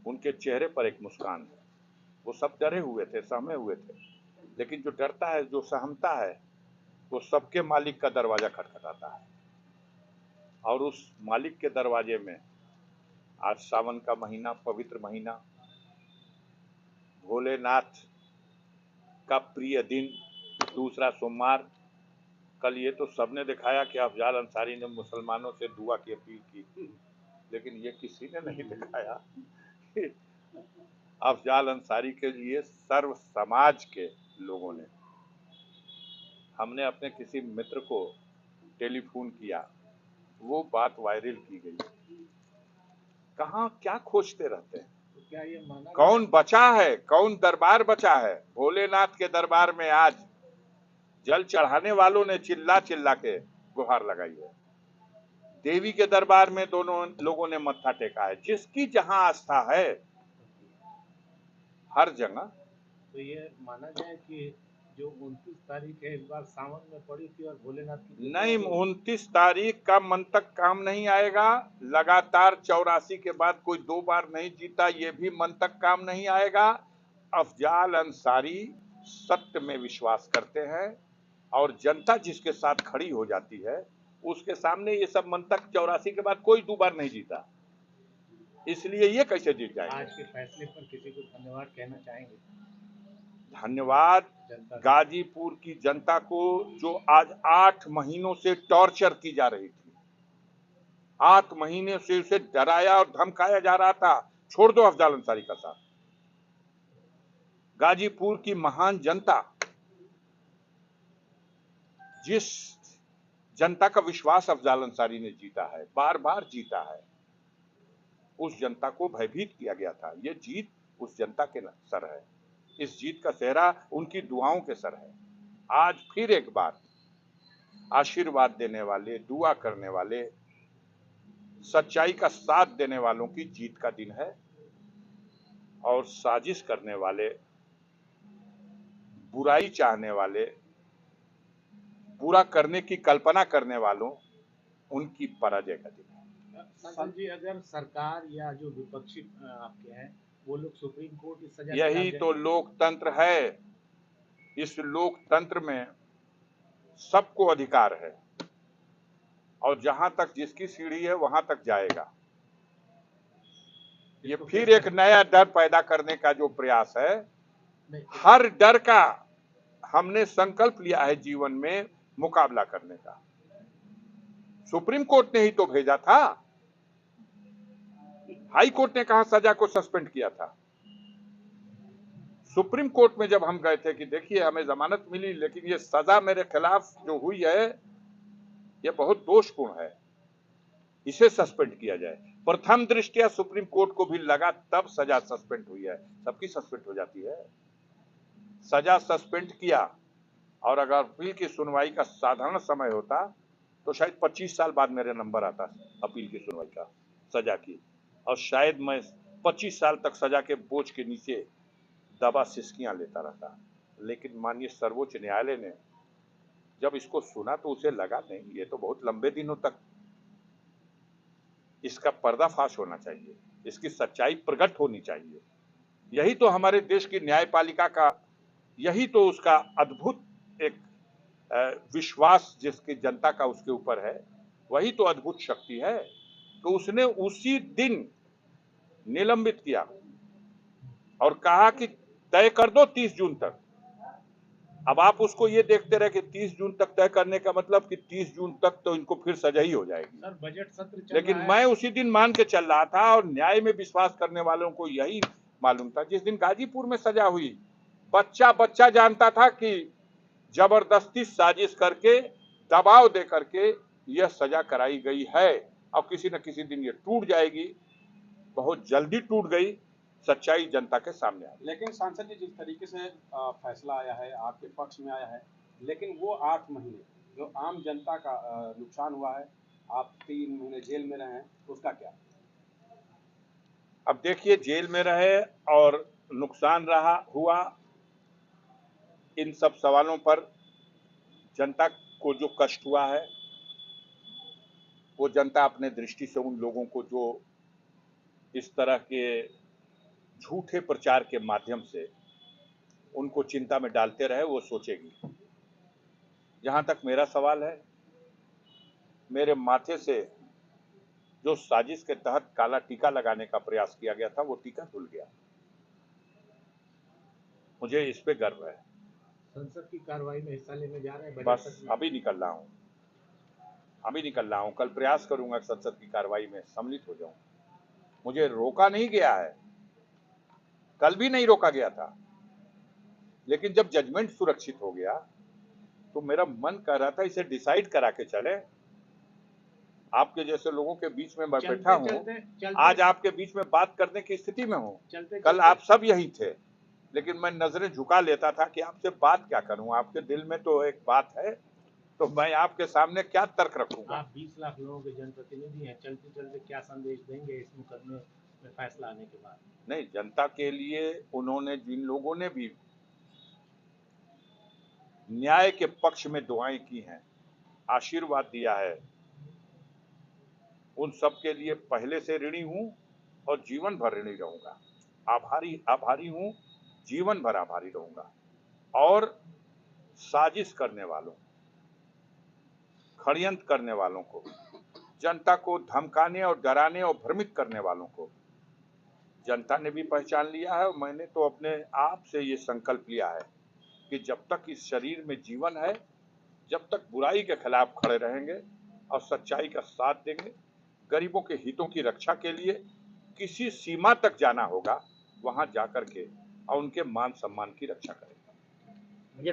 उनके चेहरे पर एक मुस्कान है। वो सब डरे हुए थे, सहमे हुए थे, लेकिन जो डरता है, जो सहमता है, वो सबके मालिक का दरवाजा खटखटाता है। और उस मालिक के दरवाजे में आज सावन का महीना, पवित्र महीना, भोलेनाथ का प्रिय दिन, दूसरा सोमवार। कल ये तो सबने दिखाया कि अफजाल अंसारी ने मुसलमानों से दुआ की अपील की, लेकिन ये किसी ने नहीं दिखाया कि अफजाल अंसारी के लिए सर्व समाज के लोगों ने, हमने अपने किसी मित्र को टेलीफोन किया, वो बात वायरल की गई। कहाँ क्या खोजते रहते हैं? तो क्या ये माना कौन बचा है, कौन दरबार बचा है? भोलेनाथ के दरबार में आज जल चढ़ाने वालों ने चिल्ला चिल्ला के गुहार लगाई है। देवी के दरबार में दोनों लोगों ने मत्था टेका है। जिसकी जहां आस्था है, हर जगह। तो ये माना जाए कि जो 29 तारीख है इस बार सावन में पड़ी थी और भोलेनाथ की कृपा नहीं, हो गई। 29 तारीख का मंतक काम नहीं आएगा। लगातार 84 के बाद कोई 2 बार नहीं जीता, ये भी मंतक काम नहीं आएगा। अफजाल अंसारी सत्य में विश्वास करते हैं और जनता जिसके साथ खड़ी हो जाती है, उसके सामने ये सब मंतक 84 के बाद कोई 2 बार नहीं जीता, इसलिए ये कैसे जीत जाएंगे? आज के फैसले पर किसी को धन्यवाद कहना चाहेंगे धन्यवाद जनता को? गाजीपुर की जनता को, जो आज 8 महीनों से टॉर्चर की जा रही थी। 8 महीने से उसे डराया और धमकाया जा रहा था। छोड़ दो अफजाल अंसारी का साथ। गाजीपुर की महान जनता, जिस जनता का विश्वास अफजाल अंसारी ने जीता है, बार बार जीता है, उस जनता को भयभीत किया गया था। ये जीत उस जनता के सर है। इस जीत का सेहरा उनकी दुआओं के सर है। आज फिर एक बार आशीर्वाद देने वाले, दुआ करने वाले, सच्चाई का साथ देने वालों की जीत का दिन है। और साजिश करने वाले, बुराई चाहने वाले, बुरा करने की कल्पना करने वालों, उनकी पराजय का दिन है। संजय जी, अगर सरकार या जो विपक्षी आपके हैं वो लोग सुप्रीम कोर्ट इस सजा के यही खिलाफ तो जाएंगे? लोकतंत्र है। इस लोकतंत्र में सबको अधिकार है और जहां तक जिसकी सीढ़ी है वहां तक जाएगा। ये इसको फिर कैसे एक नया डर पैदा करने का जो प्रयास है, नहीं, हर डर का हमने संकल्प लिया है जीवन में मुकाबला करने का। सुप्रीम कोर्ट ने ही तो भेजा था। हाई कोर्ट ने कहा सजा को सस्पेंड किया था। सुप्रीम कोर्ट में जब हम गए थे कि देखिए हमें जमानत मिली, लेकिन ये सजा मेरे खिलाफ जो हुई है ये बहुत दोषपूर्ण है, इसे सस्पेंड किया जाए। प्रथम दृष्टया सुप्रीम कोर्ट को भी लगा, तब सजा सस्पेंड हुई है। सबकी सस्पेंड हो जाती है। सजा सस्पेंड किया, और अगर अपील की सुनवाई का साधारण समय होता तो शायद 25 साल बाद मेरे नंबर आता अपील की सुनवाई का, सजा की, और शायद मैं 25 साल तक सजा के बोझ के नीचे दबा सिसकियां लेता रहता। लेकिन माननीय सर्वोच्च न्यायालय ने जब इसको सुना तो उसे लगा नहीं, ये तो बहुत लंबे दिनों तक इसका पर्दाफाश होना चाहिए, इसकी सच्चाई प्रकट होनी चाहिए। यही तो हमारे देश की न्यायपालिका का, यही तो उसका अद्भुत एक विश्वास जिसकी जनता का उसके ऊपर है, वही तो अद्भुत शक्ति है। तो उसने उसी दिन निलंबित किया और कहा कि तय कर दो 30 जून तक। अब आप उसको ये देखते रहे कि 30 जून तक तय करने का मतलब कि 30 जून तक तो इनको फिर सजा ही हो जाएगी। सर, बजट सत्र चल लेकिन रहा है। मैं उसी दिन मान के चल रहा था, और न्याय में विश्वास करने वालों को यही मालूम था। जिस दिन गाजीपुर में सजा हुई, बच्चा बच्चा जानता था कि जबरदस्ती साजिश करके, दबाव दे करके यह सजा कराई गई है, और किसी न किसी दिन ये टूट जाएगी। बहुत जल्दी टूट गई, सच्चाई जनता के सामने आ गई। लेकिन सांसद जी, जिस तरीके से फैसला आया है, आपके पक्ष में आया है, लेकिन वो 8 महीने जो आम जनता का नुकसान हुआ है, आप 3 महीने जेल में रहे हैं, उसका क्या? अब देखिए, जेल में रहे और नुकसान रहा हुआ, इन सब सवालों पर जनता को जो कष्ट हुआ है, वो जनता अपने दृष्टि से उन लोगों को जो इस तरह के झूठे प्रचार के माध्यम से उनको चिंता में डालते रहे, वो सोचेगी। जहां तक मेरा सवाल है, मेरे माथे से जो साजिश के तहत काला टीका लगाने का प्रयास किया गया था, वो टीका धुल गया। मुझे इस पे गर्व है। संसद की कार्रवाई में हिस्सा लेने जा रहे हैं? बस बजट सत्र अभी निकल रहा हूँ। कल प्रयास करूंगा संसद की कार्रवाई में सम्मिलित हो जाऊं। मुझे रोका नहीं गया है, कल भी नहीं रोका गया था, लेकिन जब जजमेंट सुरक्षित हो गया तो मेरा मन कह रहा था इसे डिसाइड करा के चले। आपके जैसे लोगों के बीच में मैं बैठा हूँ, आज आपके बीच में बात करने की स्थिति में हूँ। कल आप सब यही थे, लेकिन मैं नजरें झुका लेता था कि आपसे बात क्या करूं। आपके दिल में तो एक बात है, तो मैं आपके सामने क्या तर्क रखूंगा। आप 20 लाख लोगों के जनप्रतिनिधि हैं, चलते चलते क्या संदेश देंगे इस मुकदमे में फैसला आने के बाद? नहीं, जनता के लिए उन्होंने, जिन लोगों ने भी न्याय के पक्ष में दुआएं की हैं, आशीर्वाद दिया है, उन सब के लिए पहले से ऋणी हूं और जीवन भर ऋणी रहूंगा। आभारी हूं, जीवन भर आभारी रहूंगा। और साजिश करने वालों, षड्यंत्र करने वालों को, जनता को धमकाने और डराने और भ्रमित करने वालों को जनता ने भी पहचान लिया है। और मैंने तो अपने आप से ये संकल्प लिया है कि जब तक इस शरीर में जीवन है, जब तक बुराई के खिलाफ खड़े रहेंगे और सच्चाई का साथ देंगे, गरीबों के हितों की रक्षा के लिए किसी सीमा तक जाना होगा, वहां जाकर के और उनके मान सम्मान की रक्षा करेंगे।